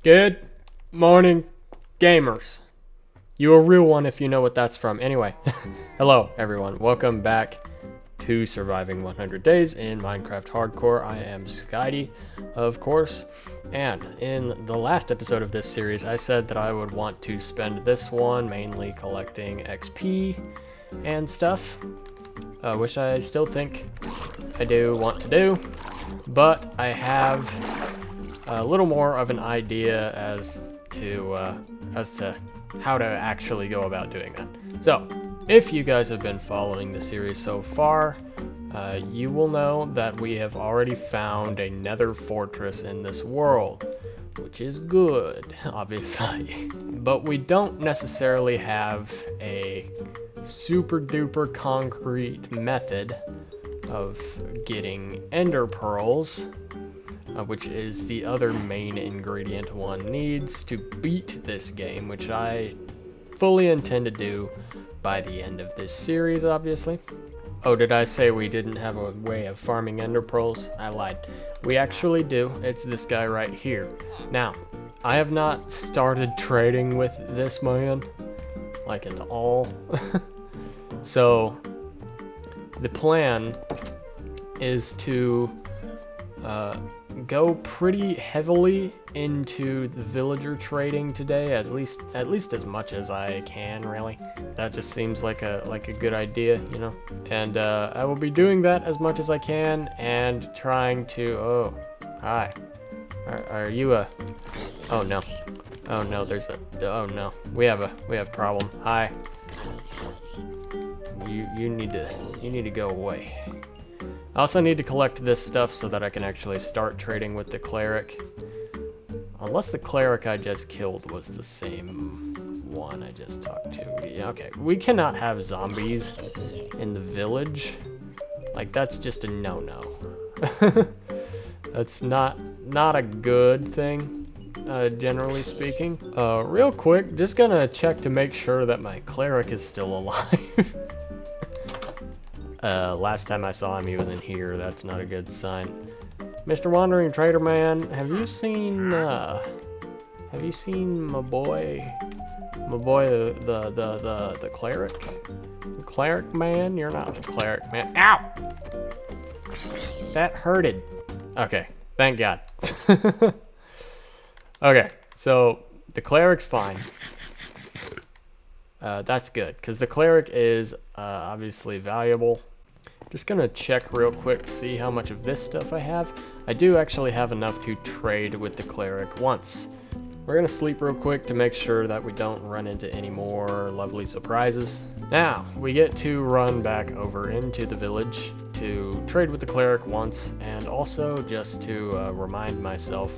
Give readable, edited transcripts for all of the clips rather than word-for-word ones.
Good morning, gamers. You a real one if you know what that's from. Anyway, hello everyone. Welcome back to Surviving 100 Days in Minecraft Hardcore. I am Skydee, of course. And in the last episode of this series, I said that I would want to spend this one mainly collecting XP and stuff, which I still think I do want to do, but I have a little more of an idea as to how to actually go about doing that. So, if you guys have been following the series so far, you will know that we have already found a nether fortress in this world, which is good, obviously. But we don't necessarily have a super duper concrete method of getting ender pearls, which is the other main ingredient one needs to beat this game, which I fully intend to do by the end of this series, obviously. Oh, did I say we didn't have a way of farming ender pearls? I lied. We actually do. It's this guy right here. Now, I have not started trading with this man, like at all. So, the plan is to go pretty heavily into the villager trading today, at least as much as I can, really. That just seems like a good idea, you know. And I will be doing that as much as I can and trying to. Oh, hi. Are you a? Oh no. Oh no. There's a. Oh no. We have problem. Hi. You need to go away. I also need to collect this stuff so that I can actually start trading with the cleric. Unless the cleric I just killed was the same one I just talked to. Yeah, okay, we cannot have zombies in the village. Like, that's just a no-no. That's not a good thing, generally speaking. Real quick, just gonna check to make sure that my cleric is still alive. Last time I saw him, he was in here. That's not a good sign. Mr. Wandering Trader Man, have you seen my boy, the cleric? The cleric man? You're not the cleric man. Ow! That hurted. Okay, thank God. Okay, so the cleric's fine. That's good, because the cleric is obviously valuable. Just gonna check real quick to see how much of this stuff I have. I do actually have enough to trade with the cleric once. We're gonna sleep real quick to make sure that we don't run into any more lovely surprises. Now, we get to run back over into the village to trade with the cleric once, and also just to remind myself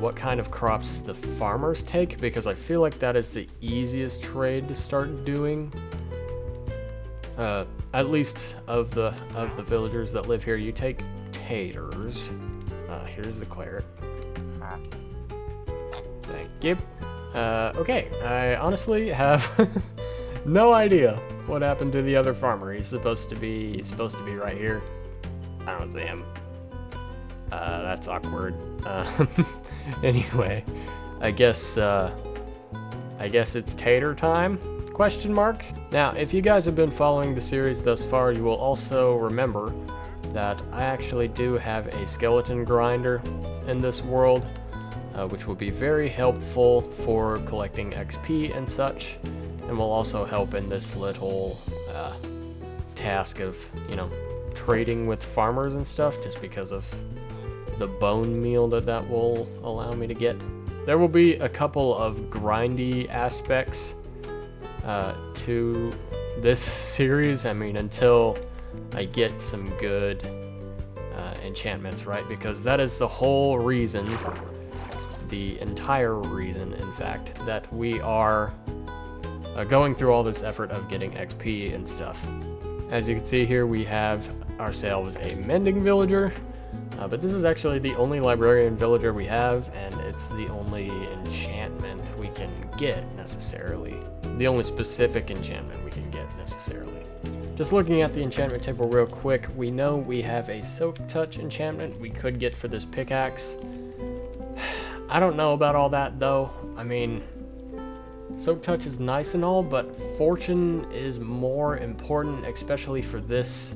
what kind of crops the farmers take, because I feel like that is the easiest trade to start doing. At least of the villagers that live here, you take taters. Here's the cleric. Thank you. Okay, I honestly have no idea what happened to the other farmer. He's supposed to be right here. I don't see him. That's awkward. Anyway, I guess it's tater time? Question mark. Now, if you guys have been following the series thus far, you will also remember that I actually do have a skeleton grinder in this world, which will be very helpful for collecting XP and such, and will also help in this little task of, you know, trading with farmers and stuff, just because of the bone meal that will allow me to get. There will be a couple of grindy aspects to this series. I mean, until I get some good enchantments, right? Because that is the whole reason, the entire reason, in fact, that we are going through all this effort of getting XP and stuff. As you can see here, we have ourselves a mending villager, but this is actually the only librarian villager we have, and it's the only enchantment we can get necessarily. The only specific enchantment we can get necessarily. Just looking at the enchantment table real quick, we know we have a Silk Touch enchantment we could get for this pickaxe. I don't know about all that though. I mean, Soak Touch is nice and all, but Fortune is more important, especially for this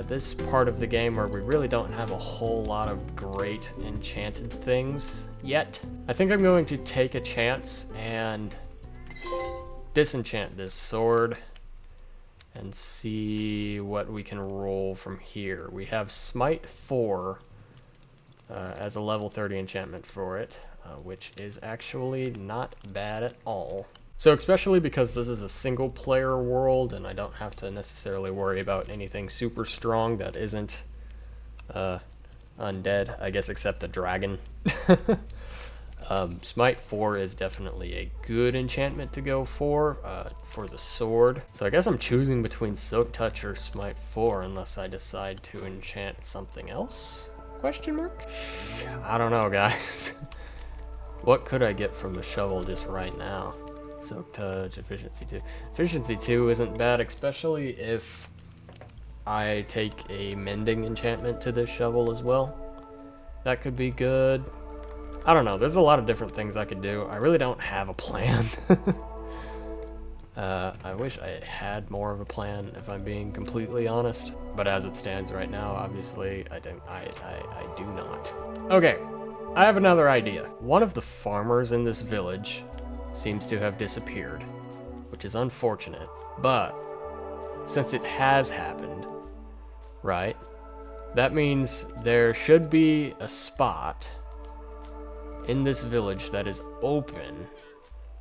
this part of the game where we really don't have a whole lot of great enchanted things yet. I think I'm going to take a chance and disenchant this sword and see what we can roll from here. We have Smite 4 as a level 30 enchantment for it, which is actually not bad at all. So especially because this is a single player world and I don't have to necessarily worry about anything super strong that isn't undead, I guess, except the dragon. Smite 4 is definitely a good enchantment to go for the sword. So I guess I'm choosing between Soak Touch or Smite 4 unless I decide to enchant something else? Question mark? I don't know, guys. What could I get from the shovel just right now? Soak Touch, Efficiency 2. Efficiency 2 isn't bad, especially if I take a Mending enchantment to this shovel as well. That could be good. I don't know, there's a lot of different things I could do. I really don't have a plan. I wish I had more of a plan, if I'm being completely honest. But as it stands right now, obviously, I do not. Okay, I have another idea. One of the farmers in this village seems to have disappeared, which is unfortunate. But since it has happened, right, that means there should be a spot in this village that is open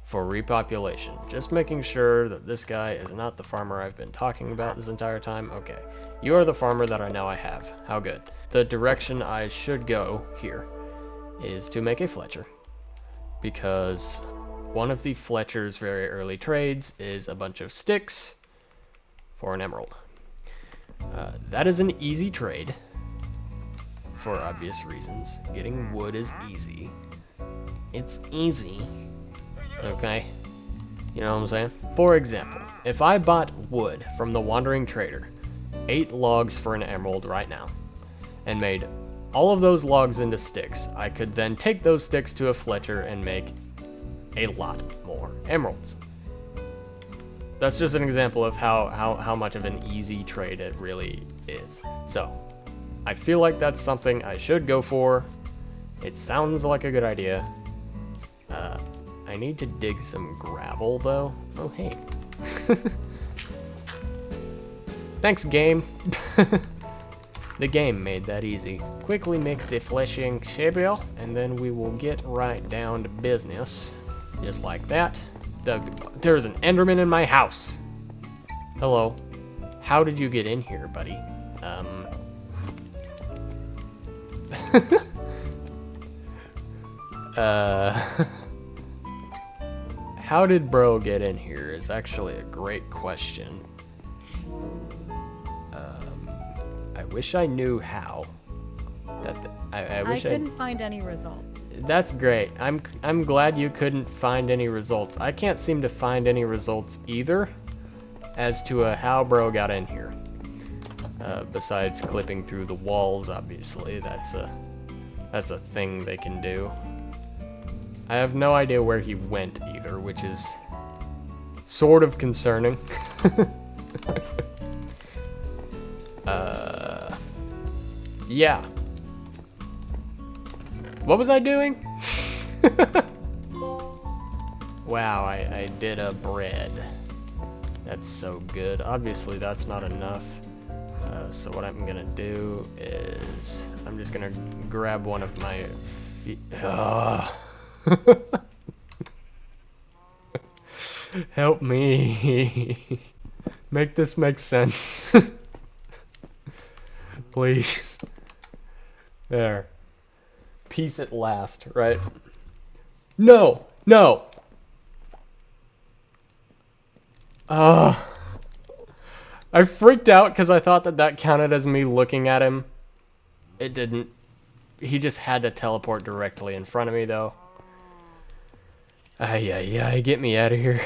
for repopulation. Just making sure that this guy is not the farmer I've been talking about this entire time. Okay, you are the farmer that I know I have. How good. The direction I should go here is to make a Fletcher, because one of the Fletcher's very early trades is a bunch of sticks for an emerald. That is an easy trade for obvious reasons. Getting wood is easy. It's easy. Okay? You know what I'm saying? For example, if I bought wood from the Wandering Trader, 8 logs for an emerald right now, and made all of those logs into sticks, I could then take those sticks to a Fletcher and make a lot more emeralds. That's just an example of how much of an easy trade it really is. So, I feel like that's something I should go for. It sounds like a good idea. I need to dig some gravel, though. Oh, hey. Thanks, game. The game made that easy. Quickly mix the fleshing table, and then we will get right down to business. Just like that. There's an Enderman in my house. Hello. How did you get in here, buddy? How did bro get in here is actually a great question. I wish I knew how. I wish I couldn't find any results. That's great. I'm glad you couldn't find any results. I can't seem to find any results either as to how bro got in here. Besides clipping through the walls, obviously. That's a thing they can do. I have no idea where he went either, which is sort of concerning. Yeah. What was I doing? Wow, I did a bread. That's so good. Obviously, that's not enough. So what I'm gonna do is I'm just gonna grab one of my feet. Help me. Make this make sense. Please. There. Peace at last, right? No! No! I freaked out because I thought that counted as me looking at him. It didn't. He just had to teleport directly in front of me, though. Ay, get me out of here.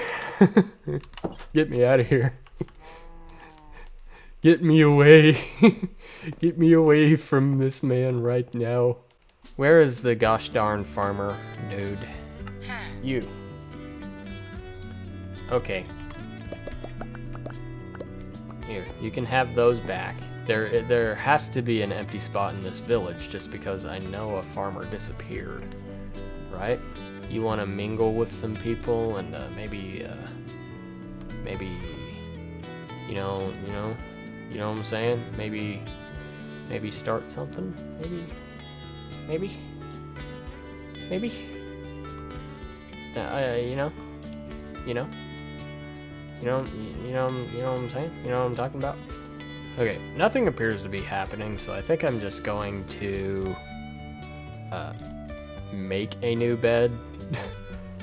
Get me out of here. Get me away. Get me away from this man right now. Where is the gosh darn farmer, dude? You. Okay. Here, you can have those back. There has to be an empty spot in this village just because I know a farmer disappeared, right? You want to mingle with some people and maybe, you know what I'm saying? Maybe start something. Maybe. You know what I'm saying? You know what I'm talking about? Okay, nothing appears to be happening, so I think I'm just going to make a new bed,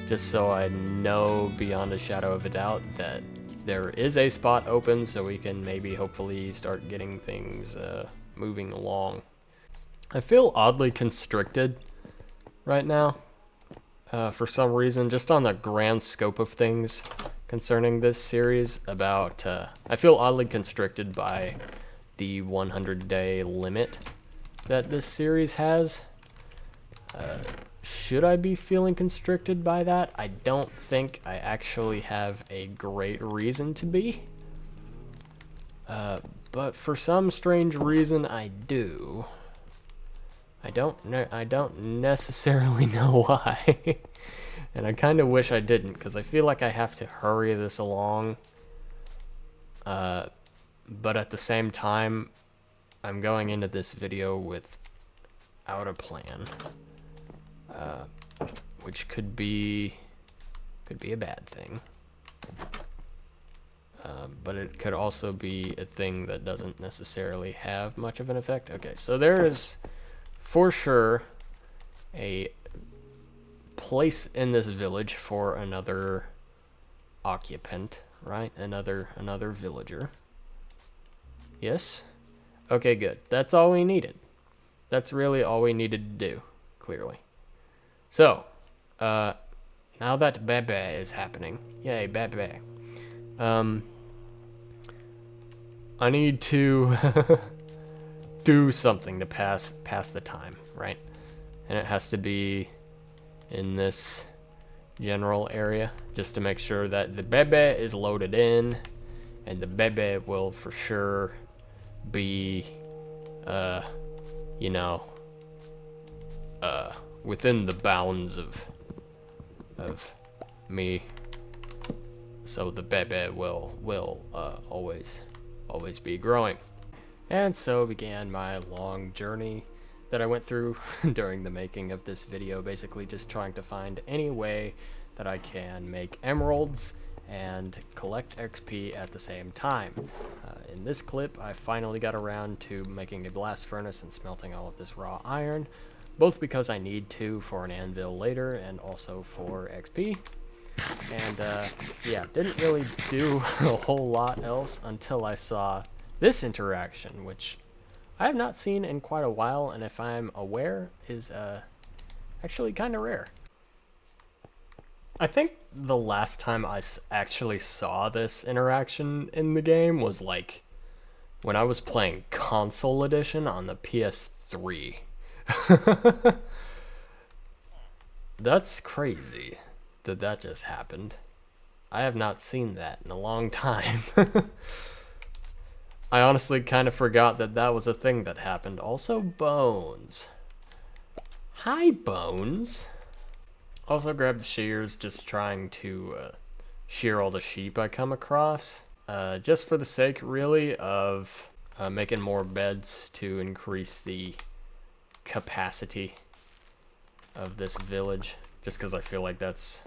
just so I know beyond a shadow of a doubt that there is a spot open, so we can maybe hopefully start getting things moving along. I feel oddly constricted right now, for some reason, just on the grand scope of things concerning this series. I feel oddly constricted by the 100-day limit that this series has. Should I be feeling constricted by that? I don't think I actually have a great reason to be. But for some strange reason, I do. I don't necessarily know why. And I kind of wish I didn't, because I feel like I have to hurry this along. But at the same time, I'm going into this video without a plan. Which could be a bad thing. But it could also be a thing that doesn't necessarily have much of an effect. Okay, so there is for sure a place in this village for another occupant, right? Another villager. Yes? Okay, good. That's all we needed. That's really all we needed to do, clearly. So, now that Bebe is happening, yay, Bebe. I need to do something to pass the time, right? And it has to be in this general area, just to make sure that the Bebe is loaded in, and the Bebe will for sure be, within the bounds of me, so the Bebe will always be growing. And so began my long journey that I went through during the making of this video, basically just trying to find any way that I can make emeralds and collect XP at the same time. In this clip, I finally got around to making a blast furnace and smelting all of this raw iron, both because I need to for an anvil later and also for XP. And yeah, didn't really do a whole lot else until I saw this interaction, which I have not seen in quite a while, and if I'm aware, is actually kind of rare. I think the last time I actually saw this interaction in the game was like when I was playing Console Edition on the PS3. That's crazy that just happened. I have not seen that in a long time. I honestly kind of forgot that was a thing that happened. Also, Bones. Hi, Bones. Also grabbed the shears, just trying to shear all the sheep I come across. Just for the sake, really, of making more beds to increase the capacity of this village. Just because I feel like that's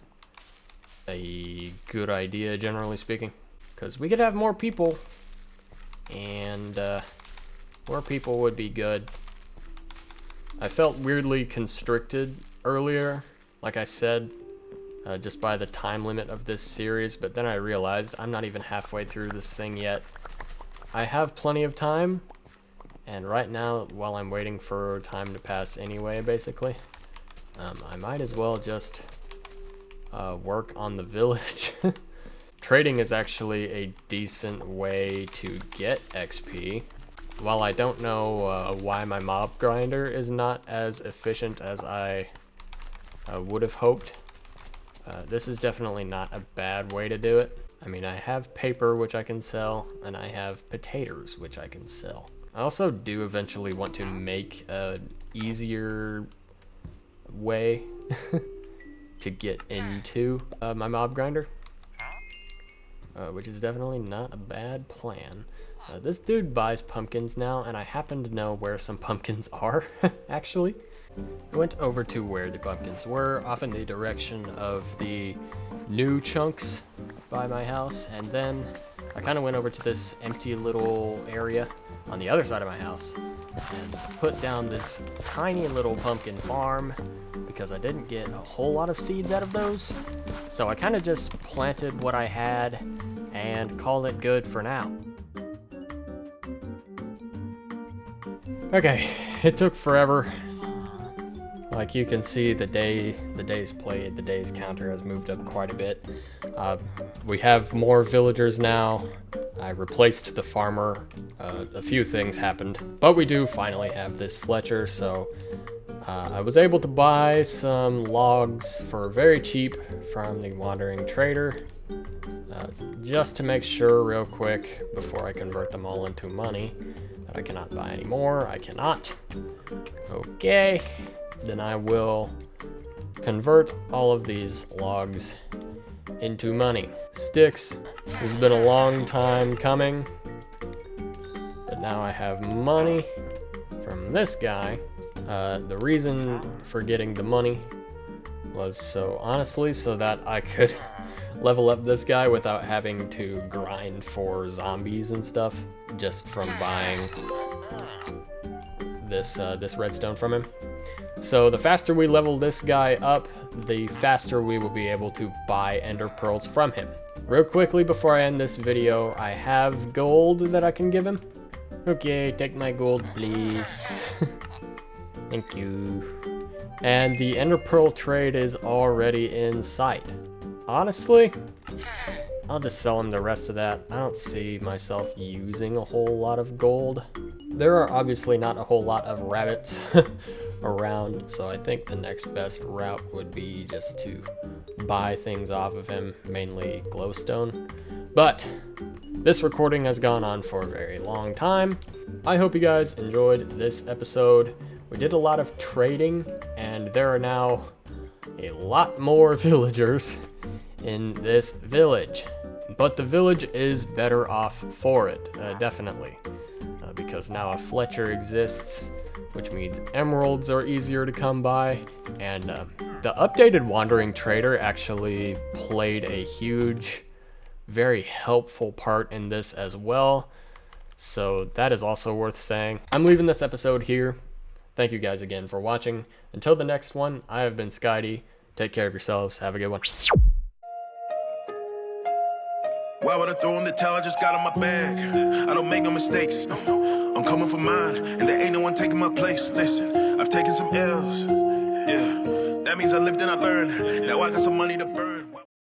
a good idea, generally speaking. Because we could have more people, and more people would be good. I felt weirdly constricted earlier, like I said, just by the time limit of this series, but then I realized I'm not even halfway through this thing yet. I have plenty of time, and right now, while I'm waiting for time to pass anyway, basically, I might as well just work on the village. Trading is actually a decent way to get XP. while I don't know why my mob grinder is not as efficient as I would have hoped, this is definitely not a bad way to do it. I mean, I have paper, which I can sell, and I have potatoes, which I can sell. I also do eventually want to make an easier way to get into my mob grinder, which is definitely not a bad plan. This dude buys pumpkins now, and I happen to know where some pumpkins are, actually. I went over to where the pumpkins were, off in the direction of the new chunks by my house, and then I kind of went over to this empty little area on the other side of my house and put down this tiny little pumpkin farm because I didn't get a whole lot of seeds out of those. So I kind of just planted what I had and called it good for now. Okay, it took forever. Like you can see, the days played, the days counter has moved up quite a bit. We have more villagers now. I replaced the farmer. A few things happened, but we do finally have this Fletcher, so I was able to buy some logs for very cheap from the Wandering Trader. Just to make sure real quick before I convert them all into money that I cannot buy any more. I cannot. Okay. Then I will convert all of these logs into money. Sticks, it's been a long time coming, but now I have money from this guy. The reason for getting the money was so that I could level up this guy without having to grind for zombies and stuff, just from buying this redstone from him. So the faster we level this guy up, the faster we will be able to buy ender pearls from him. Real quickly before I end this video, I have gold that I can give him. Okay, take my gold, please. Thank you. And the ender pearl trade is already in sight. Honestly, I'll just sell him the rest of that. I don't see myself using a whole lot of gold. There are obviously not a whole lot of rabbits around, so I think the next best route would be just to buy things off of him, mainly glowstone. But this recording has gone on for a very long time. I hope you guys enjoyed this episode. We did a lot of trading, and there are now a lot more villagers in this village. But the village is better off for it, definitely. Because now a Fletcher exists, which means emeralds are easier to come by, and the updated Wandering Trader actually played a huge, very helpful part in this as well, so that is also worth saying. I'm leaving this episode here. Thank you guys again for watching. Until the next one, I have been Skydee. Take care of yourselves. Have a good one. Why would I throw in the towel? I just got on my bag. I don't make no mistakes. No, I'm coming for mine, and there ain't no one taking my place. Listen, I've taken some L's. Yeah, that means I lived and I learned. Now I got some money to burn.